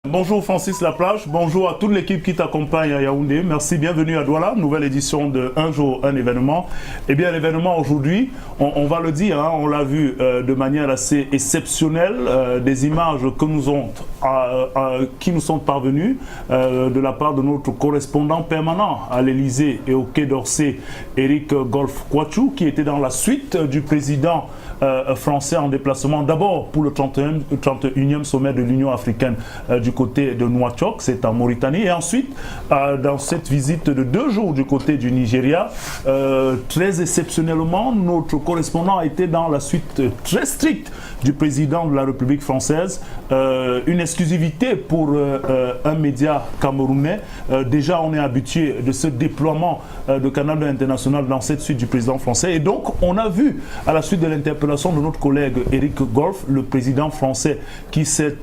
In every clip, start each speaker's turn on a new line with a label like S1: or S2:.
S1: Bonjour Francis Laplage, bonjour à toute l'équipe qui t'accompagne à Yaoundé. Merci, bienvenue à Douala, nouvelle édition de Un jour, un événement. Eh bien, l'événement aujourd'hui, on va le dire, hein, on l'a vu de manière assez exceptionnelle, des images que qui nous sont parvenues de la part de notre correspondant permanent à l'Elysée et au Quai d'Orsay, Éric Golf-Kouachou, qui était dans la suite du président français en déplacement, d'abord pour le 31e sommet de l'Union africaine du côté de Nouakchott, c'est en Mauritanie, et ensuite dans cette visite de 2 jours du côté du Nigeria, très exceptionnellement, notre correspondant a été dans la suite très stricte du président de la République française, une exclusivité pour un média camerounais. Déjà, on est habitué de ce déploiement de Canal international dans cette suite du président français, et donc on a vu à la suite de l'interpellation de notre collègue Éric Golf, le président français, qui s'est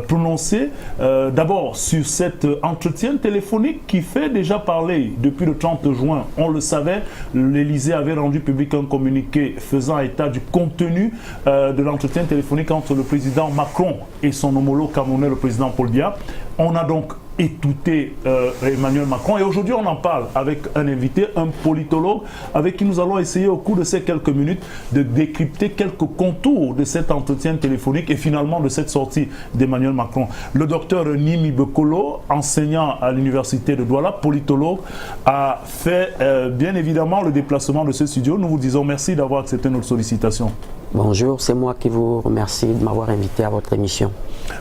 S1: prononcé d'abord sur cet entretien téléphonique qui fait déjà parler depuis le 30 juin. On le savait, l'Elysée avait rendu public un communiqué faisant état du contenu de l'entretien téléphonique entre le président Macron et son homologue camerounais, le président Paul Biya. On a donc écouté Emmanuel Macron, et aujourd'hui on en parle avec un invité, un politologue, avec qui nous allons essayer au cours de ces quelques minutes de décrypter quelques contours de cet entretien téléphonique et finalement de cette sortie d'Emmanuel Macron. Le docteur Nimi Bekolo, enseignant à l'université de Douala, politologue, a fait bien évidemment le déplacement de ce studio. Nous vous disons merci d'avoir accepté notre sollicitation.
S2: Bonjour, c'est moi qui vous remercie de m'avoir invité à votre émission.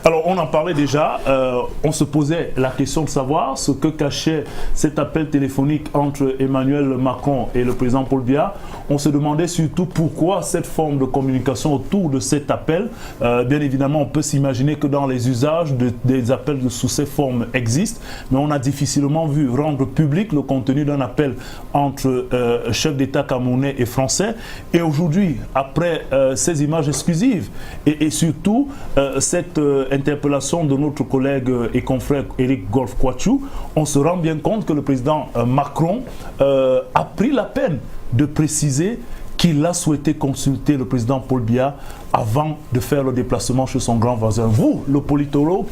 S1: Alors, on en parlait déjà, on se posait la question de savoir ce que cachait cet appel téléphonique entre Emmanuel Macron et le président Paul Biya. On se demandait surtout pourquoi cette forme de communication autour de cet appel. Bien évidemment, on peut s'imaginer que dans les usages, des appels sous ces formes existent, mais on a difficilement vu rendre public le contenu d'un appel entre chefs d'État camerounais et français. Et aujourd'hui, après ces images exclusives et surtout cette interpellation de notre collègue et confrère Éric Golf-Kouachou, on se rend bien compte que le président Macron a pris la peine de préciser qu'il a souhaité consulter le président Paul Biya avant de faire le déplacement chez son grand voisin. Vous, le politologue,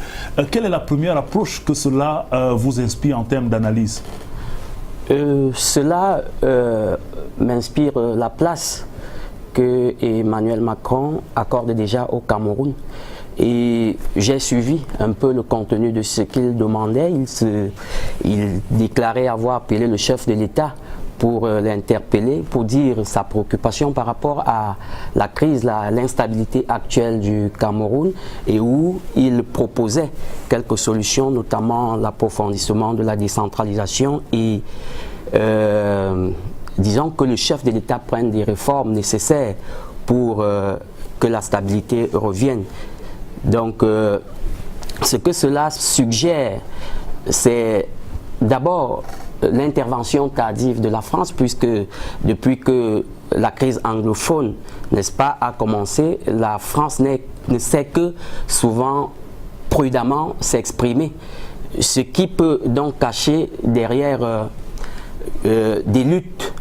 S1: quelle est la première approche que cela vous inspire en termes d'analyse?
S2: Cela m'inspire la place que Emmanuel Macron accorde déjà au Cameroun. Et j'ai suivi un peu le contenu de ce qu'il demandait. Il déclarait avoir appelé le chef de l'État pour l'interpeller, pour dire sa préoccupation par rapport à la crise, l'instabilité actuelle du Cameroun, et où il proposait quelques solutions, notamment l'approfondissement de la décentralisation et disons que le chef de l'État prenne des réformes nécessaires pour que la stabilité revienne. Donc, ce que cela suggère, c'est d'abord l'intervention tardive de la France, puisque depuis que la crise anglophone, n'est-ce pas, a commencé, la France ne sait que souvent prudemment s'exprimer, ce qui peut donc cacher derrière des luttes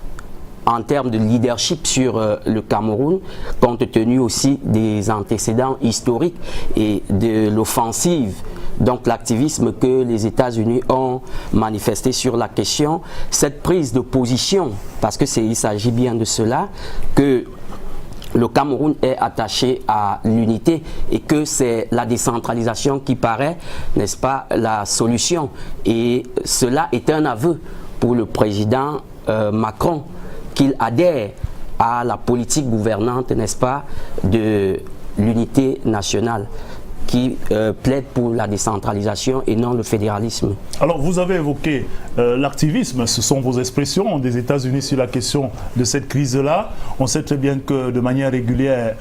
S2: en termes de leadership sur le Cameroun, compte tenu aussi des antécédents historiques et de l'offensive, donc l'activisme que les États-Unis ont manifesté sur la question, cette prise de position, parce qu'il s'agit bien de cela, que le Cameroun est attaché à l'unité et que c'est la décentralisation qui paraît, n'est-ce pas, la solution. Et cela est un aveu pour le président Macron, qu'il adhère à la politique gouvernante, n'est-ce pas, de l'unité nationale, qui plaide pour la décentralisation et non le fédéralisme.
S1: Alors, vous avez évoqué l'activisme, ce sont vos expressions des États-Unis sur la question de cette crise-là. On sait très bien que de manière régulière,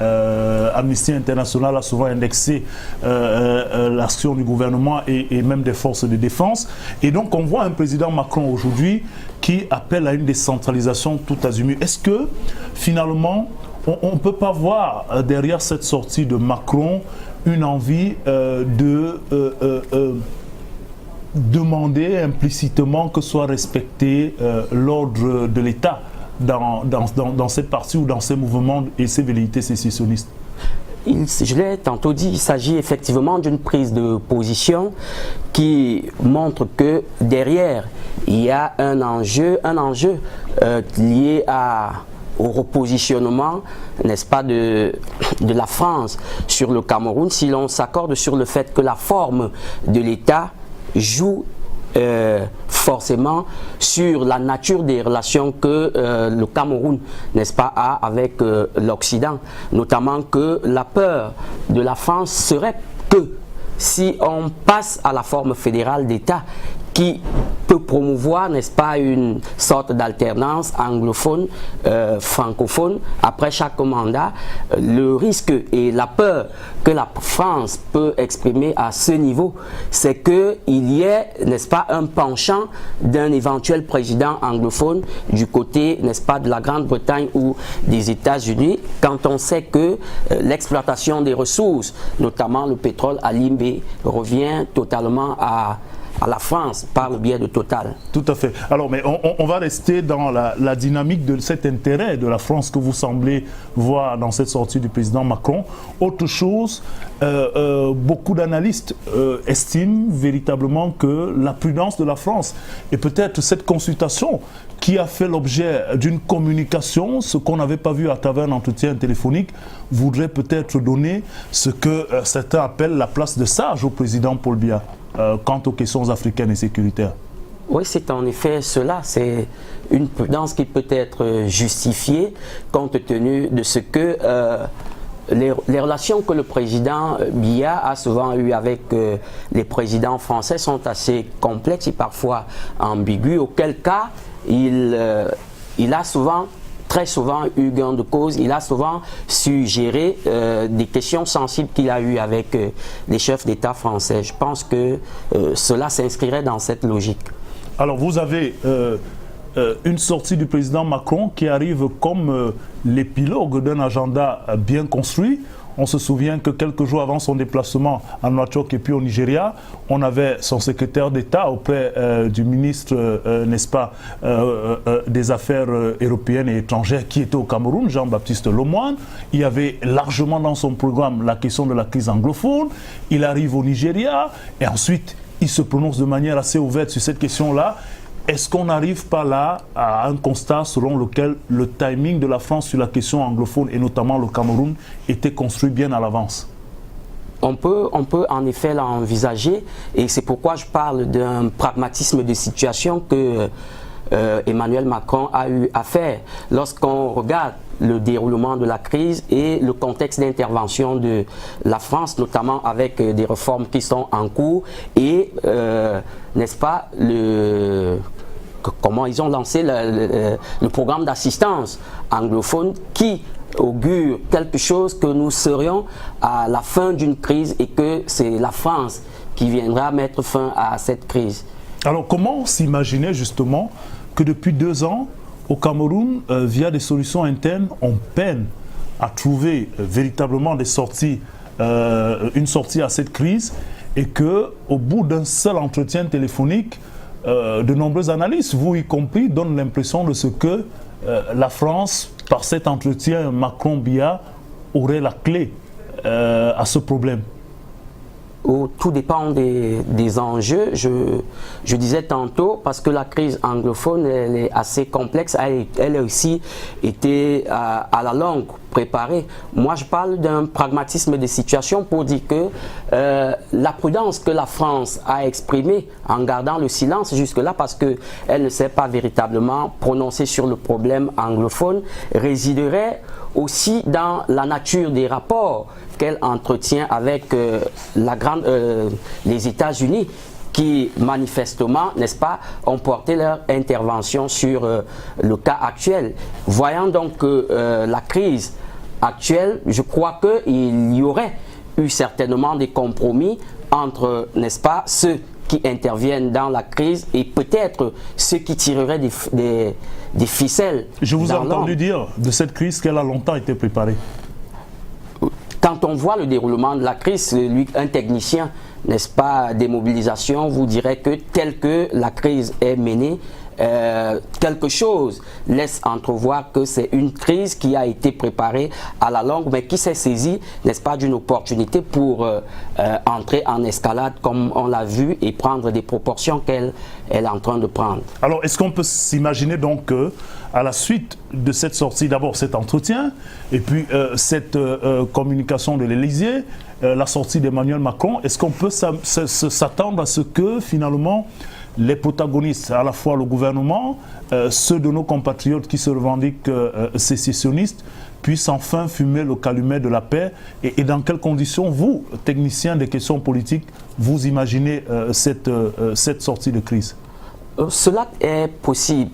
S1: Amnesty International a souvent indexé l'action du gouvernement et même des forces de défense. Et donc, on voit un président Macron aujourd'hui qui appelle à une décentralisation tout azimut. Est-ce que, finalement, on ne peut pas voir derrière cette sortie de Macron une envie de demander implicitement que soit respecté l'ordre de l'État dans cette partie ou dans ces mouvements et ces velléités sécessionnistes?
S2: je l'ai tantôt dit, il s'agit effectivement d'une prise de position qui montre que derrière, il y a un enjeu lié au repositionnement, n'est-ce pas, de la France sur le Cameroun, si l'on s'accorde sur le fait que la forme de l'État joue forcément sur la nature des relations que le Cameroun, n'est-ce pas, a avec l'Occident, notamment que la peur de la France serait que si on passe à la forme fédérale d'État qui peut promouvoir, n'est-ce pas, une sorte d'alternance anglophone, francophone, après chaque mandat, le risque et la peur que la France peut exprimer à ce niveau, c'est qu'il y ait, n'est-ce pas, un penchant d'un éventuel président anglophone du côté, n'est-ce pas, de la Grande-Bretagne ou des États-Unis, quand on sait que l'exploitation des ressources, notamment le pétrole à Limbé, revient totalement à la France par le biais de Total.
S1: Tout à fait. Alors, mais on va rester dans la dynamique de cet intérêt de la France que vous semblez voir dans cette sortie du président Macron. Autre chose, beaucoup d'analystes estiment véritablement que la prudence de la France et peut-être cette consultation qui a fait l'objet d'une communication, ce qu'on n'avait pas vu à travers un entretien téléphonique, voudrait peut-être donner ce que certains appellent la place de sage au président Paul Biya quant aux questions africaines et sécuritaires.
S2: Oui, c'est en effet cela. C'est une prudence qui peut être justifiée compte tenu de ce que les relations que le président Biya a souvent eues avec les présidents français sont assez complexes et parfois ambiguës, auquel cas il a souvent, très souvent eu gain de cause, il a souvent su gérer des questions sensibles qu'il a eues avec les chefs d'État français. Je pense que cela s'inscrirait dans cette logique.
S1: Alors vous avez une sortie du président Macron qui arrive comme l'épilogue d'un agenda bien construit. On se souvient que quelques jours avant son déplacement à Nouakchott et puis au Nigeria, on avait son secrétaire d'État auprès du ministre, n'est-ce pas, des Affaires européennes et étrangères qui était au Cameroun, Jean-Baptiste Lemoyne. Il y avait largement dans son programme la question de la crise anglophone. Il arrive au Nigeria et ensuite il se prononce de manière assez ouverte sur cette question-là. Est-ce qu'on n'arrive pas là à un constat selon lequel le timing de la France sur la question anglophone et notamment le Cameroun était construit bien à l'avance?
S2: On peut en effet l'envisager et c'est pourquoi je parle d'un pragmatisme de situation que Emmanuel Macron a eu à faire. Lorsqu'on regarde le déroulement de la crise et le contexte d'intervention de la France, notamment avec des réformes qui sont en cours et, n'est-ce pas, comment ils ont lancé le programme d'assistance anglophone qui augure quelque chose que nous serions à la fin d'une crise et que c'est la France qui viendra mettre fin à cette crise.
S1: Alors comment s'imaginer justement que depuis 2 ans, au Cameroun, via des solutions internes, on peine à trouver véritablement des sorties, une sortie à cette crise et qu'au bout d'un seul entretien téléphonique, de nombreux analystes, vous y compris, donnent l'impression de ce que la France, par cet entretien Macron-Biya, aurait la clé à ce problème.
S2: Tout dépend des enjeux. Je disais tantôt, parce que la crise anglophone elle est assez complexe, elle a aussi été à la longue préparée. Moi, je parle d'un pragmatisme de situation pour dire que la prudence que la France a exprimée en gardant le silence jusque-là, parce qu'elle ne s'est pas véritablement prononcée sur le problème anglophone, résiderait aussi dans la nature des rapports qu'elle entretient avec les États-Unis qui manifestement, n'est-ce pas, ont porté leur intervention sur le cas actuel. Voyant donc que la crise actuelle, je crois qu'il y aurait eu certainement des compromis entre, n'est-ce pas, ceux qui interviennent dans la crise et peut-être ceux qui tireraient des ficelles.
S1: Je vous ai entendu dire de cette crise qu'elle a longtemps été préparée.
S2: Quand on voit le déroulement de la crise, un technicien, n'est-ce pas, des mobilisations, vous dirait que telle que la crise est menée, quelque chose laisse entrevoir que c'est une crise qui a été préparée à la longue, mais qui s'est saisie, n'est-ce pas, d'une opportunité pour entrer en escalade, comme on l'a vu, et prendre des proportions qu'elle est en train de prendre.
S1: Alors, est-ce qu'on peut s'imaginer donc que, à la suite de cette sortie, d'abord cet entretien, et puis cette communication de l'Élysée, la sortie d'Emmanuel Macron, est-ce qu'on peut s'attendre à ce que, finalement, les protagonistes, à la fois le gouvernement, ceux de nos compatriotes qui se revendiquent sécessionnistes, puissent enfin fumer le calumet de la paix, et dans quelles conditions, vous, techniciens des questions politiques, vous imaginez cette sortie de crise?
S2: Cela est possible,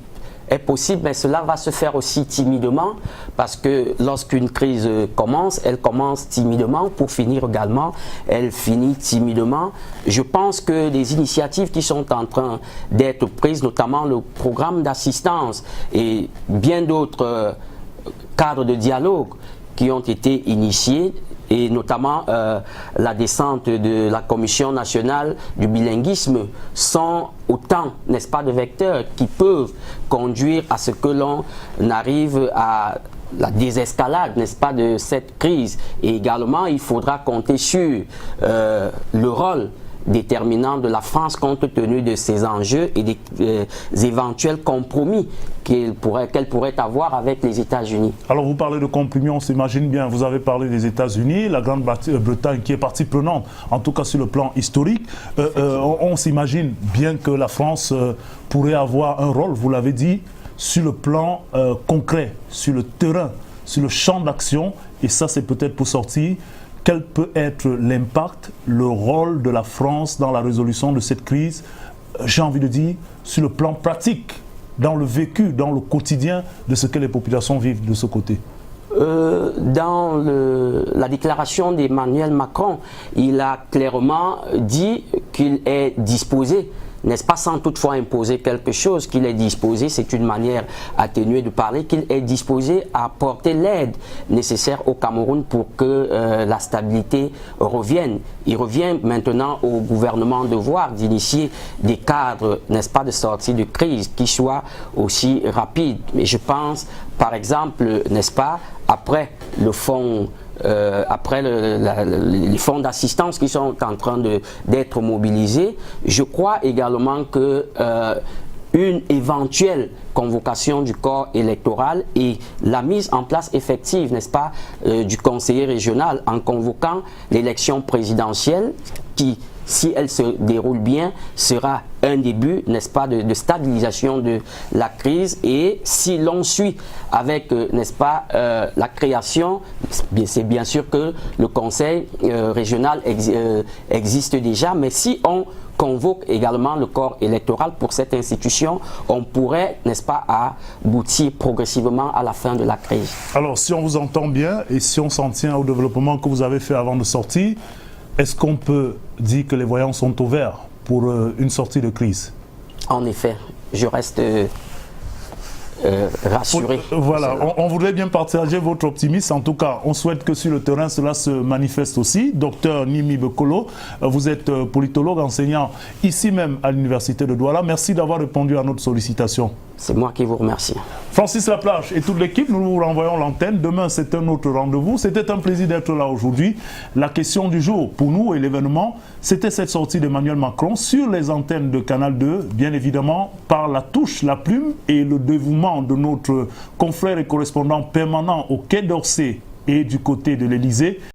S2: mais cela va se faire aussi timidement, parce que lorsqu'une crise commence, elle commence timidement, pour finir également, elle finit timidement. Je pense que les initiatives qui sont en train d'être prises, notamment le programme d'assistance et bien d'autres cadres de dialogue qui ont été initiés, et notamment la descente de la Commission nationale du bilinguisme, sont autant, n'est-ce pas, de vecteurs qui peuvent conduire à ce que l'on arrive à la désescalade, n'est-ce pas, de cette crise. Et également, il faudra compter sur le rôle déterminant de la France compte tenu de ses enjeux et des éventuels compromis qu'elle pourrait avoir avec les États-Unis.
S1: Alors vous parlez de compromis, on s'imagine bien, vous avez parlé des États-Unis, la Grande-Bretagne qui est partie prenante, en tout cas sur le plan historique. On s'imagine bien que la France pourrait avoir un rôle, vous l'avez dit, sur le plan concret, sur le terrain, sur le champ d'action, et ça c'est peut-être pour sortir. Quel peut être l'impact, le rôle de la France dans la résolution de cette crise, j'ai envie de dire, sur le plan pratique, dans le vécu, dans le quotidien de ce que les populations vivent de ce côté?
S2: Dans la déclaration d'Emmanuel Macron, il a clairement dit qu'il est disposé, n'est-ce pas, sans toutefois imposer quelque chose, qu'il est disposé, c'est une manière atténuée de parler, qu'il est disposé à apporter l'aide nécessaire au Cameroun pour que la stabilité revienne. Il revient maintenant au gouvernement de voir, d'initier des cadres, n'est-ce pas, de sortie de crise qui soient aussi rapides. Mais je pense, par exemple, n'est-ce pas, après le fonds, après les fonds d'assistance qui sont en train d'être mobilisés, je crois également que une éventuelle convocation du corps électoral et la mise en place effective, n'est-ce pas, du conseiller régional en convoquant l'élection présidentielle qui, si elle se déroule bien, sera un début, n'est-ce pas, de stabilisation de la crise. Et si l'on suit avec, n'est-ce pas, la création, c'est bien sûr que le conseil régional existe déjà, mais si on convoque également le corps électoral pour cette institution, on pourrait, n'est-ce pas, aboutir progressivement à la fin de la crise.
S1: Alors, si on vous entend bien et si on s'en tient au développement que vous avez fait avant de sortir, est-ce qu'on peut dire que les voyants sont au vert pour une sortie de crise?
S2: En effet, je reste rassuré.
S1: Voilà, on voudrait bien partager votre optimisme. En tout cas, on souhaite que sur le terrain, cela se manifeste aussi. Docteur Nimi Bekolo, vous êtes politologue, enseignant ici même à l'Université de Douala. Merci d'avoir répondu à notre sollicitation.
S2: C'est moi qui vous remercie.
S1: Francis Laplage et toute l'équipe, nous vous renvoyons l'antenne. Demain, c'est un autre rendez-vous. C'était un plaisir d'être là aujourd'hui. La question du jour pour nous et l'événement, c'était cette sortie d'Emmanuel Macron sur les antennes de Canal 2, bien évidemment par la touche, la plume et le dévouement de notre confrère et correspondant permanent au Quai d'Orsay et du côté de l'Élysée.